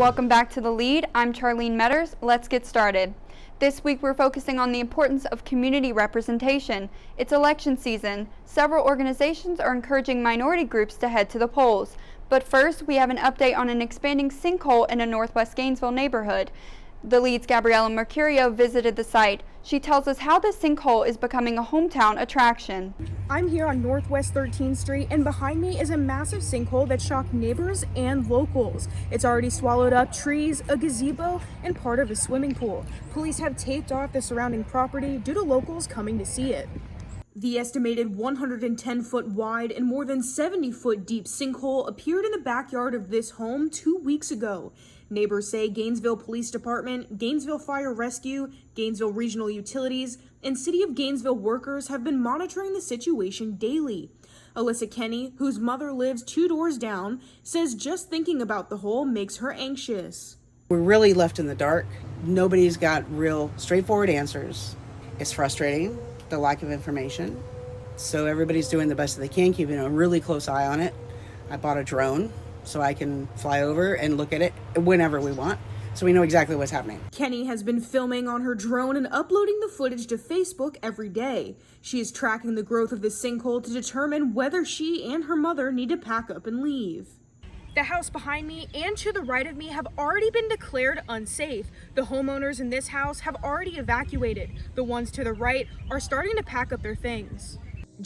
Welcome back to The Lead. I'm Charlene Metters. Let's get started. This week we're focusing on the importance of community representation. It's election season. Several organizations are encouraging minority groups to head to the polls. But first, we have an update on an expanding sinkhole in a northwest Gainesville neighborhood. The Lead's Gabriella Mercurio visited the site. She tells us how this sinkhole is becoming a hometown attraction. I'm here on Northwest 13th Street, and behind me is a massive sinkhole that shocked neighbors and locals. It's already swallowed up trees, a gazebo, and part of a swimming pool. Police have taped off the surrounding property due to locals coming to see it. The estimated 110-foot wide and more than 70-foot deep sinkhole appeared in the backyard of this home 2 weeks ago. Neighbors say Gainesville Police Department, Gainesville Fire Rescue, Gainesville Regional Utilities, and City of Gainesville workers have been monitoring the situation daily. Alyssa Kenny, whose mother lives 2 doors down, says just thinking about the hole makes her anxious. We're really left in the dark. Nobody's got real straightforward answers. It's frustrating, the lack of information. So everybody's doing the best that they can, keeping a really close eye on it. I bought a drone so I can fly over and look at it whenever we want, so we know exactly what's happening. Kenny has been filming on her drone and uploading the footage to Facebook every day. She is tracking the growth of this sinkhole to determine whether she and her mother need to pack up and leave. The house behind me and to the right of me have already been declared unsafe. The homeowners in this house have already evacuated. The ones to the right are starting to pack up their things.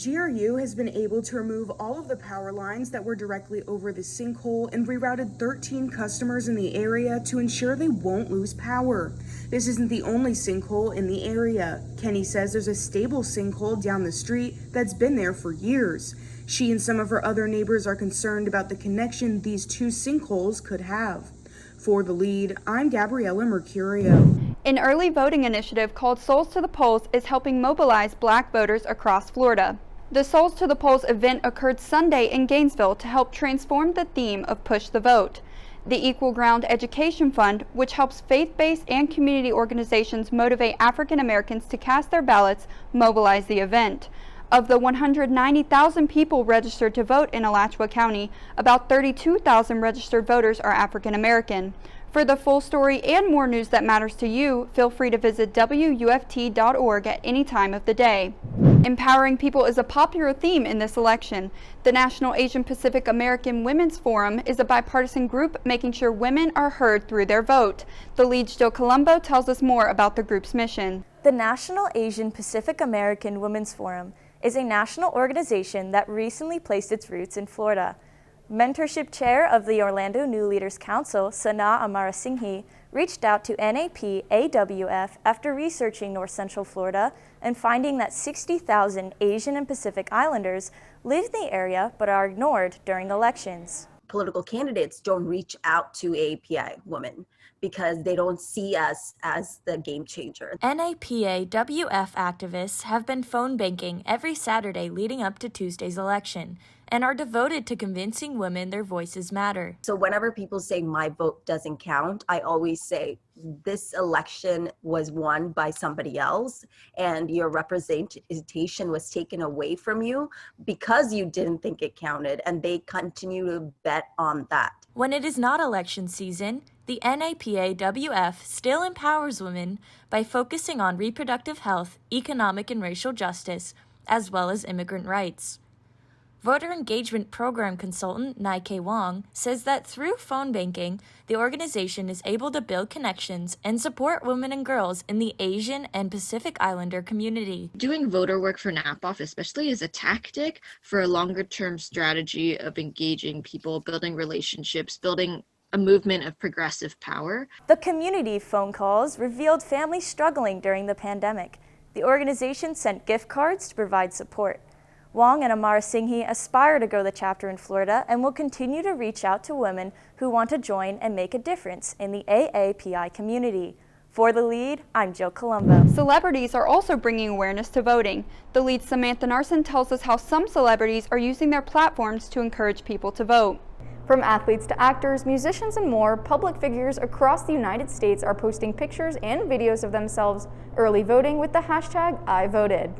GRU has been able to remove all of the power lines that were directly over the sinkhole and rerouted 13 customers in the area to ensure they won't lose power. This isn't the only sinkhole in the area. Kenny says there's a stable sinkhole down the street that's been there for years. She and some of her other neighbors are concerned about the connection these two sinkholes could have. For The Lead, I'm Gabriella Mercurio. An early voting initiative called Souls to the Polls is helping mobilize Black voters across Florida. The Souls to the Polls event occurred Sunday in Gainesville to help transform the theme of Push the Vote. The Equal Ground Education Fund, which helps faith-based and community organizations motivate African Americans to cast their ballots, mobilized the event. Of the 190,000 people registered to vote in Alachua County, about 32,000 registered voters are African American. For the full story and more news that matters to you, feel free to visit WUFT.org at any time of the day. Empowering people is a popular theme in this election. The National Asian Pacific American Women's Forum is a bipartisan group making sure women are heard through their vote. The Lead's Jill Colombo tells us more about the group's mission. The National Asian Pacific American Women's Forum is a national organization that recently placed its roots in Florida. Mentorship Chair of the Orlando New Leaders Council, Sana Amarasinghe, reached out to NAP-AWF after researching North Central Florida and finding that 60,000 Asian and Pacific Islanders live in the area but are ignored during elections. Political candidates don't reach out to API women because they don't see us as the game changer. NAPA-WF activists have been phone banking every Saturday leading up to Tuesday's election and are devoted to convincing women their voices matter. So whenever people say my vote doesn't count, I always say this election was won by somebody else and your representation was taken away from you because you didn't think it counted, and they continue to bet on that. When it is not election season, the NAPA-WF still empowers women by focusing on reproductive health, economic and racial justice, as well as immigrant rights. Voter engagement program consultant Nike Wong says that through phone banking, the organization is able to build connections and support women and girls in the Asian and Pacific Islander community. Doing voter work for NAPOF especially is a tactic for a longer-term strategy of engaging people, building relationships, building a movement of progressive power. The community phone calls revealed families struggling during the pandemic. The organization sent gift cards to provide support. Wong and Amarasinghe aspire to grow the chapter in Florida and will continue to reach out to women who want to join and make a difference in the AAPI community. For The Lead, I'm Jill Colombo. Celebrities are also bringing awareness to voting. The Lead's Samantha Narson tells us how some celebrities are using their platforms to encourage people to vote. From athletes to actors, musicians, and more, public figures across the United States are posting pictures and videos of themselves early voting with the hashtag #IVoted.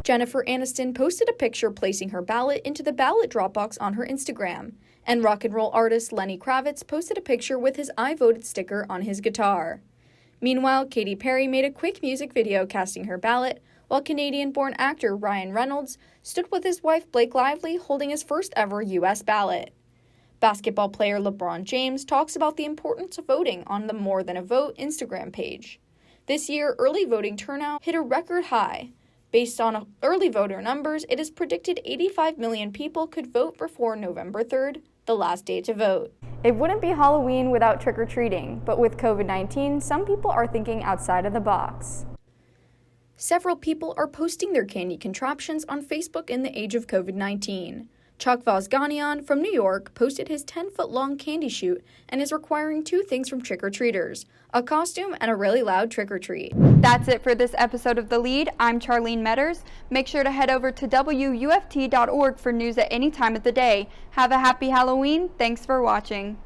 Jennifer Aniston posted a picture placing her ballot into the ballot drop box on her Instagram, and rock and roll artist Lenny Kravitz posted a picture with his I voted sticker on his guitar. Meanwhile, Katy Perry made a quick music video casting her ballot, while Canadian-born actor Ryan Reynolds stood with his wife Blake Lively holding his first ever U.S. ballot. Basketball player LeBron James talks about the importance of voting on the More Than a Vote Instagram page. This year, early voting turnout hit a record high. Based on early voter numbers, it is predicted 85 million people could vote before November 3rd, the last day to vote. It wouldn't be Halloween without trick-or-treating, but with COVID-19, some people are thinking outside of the box. Several people are posting their candy contraptions on Facebook in the age of COVID-19. Chuck Vosganian from New York posted his 10-foot-long candy chute and is requiring two things from trick-or-treaters, a costume and a really loud trick-or-treat. That's it for this episode of The Lead. I'm Charlene Metters. Make sure to head over to WUFT.org for news at any time of the day. Have a happy Halloween. Thanks for watching.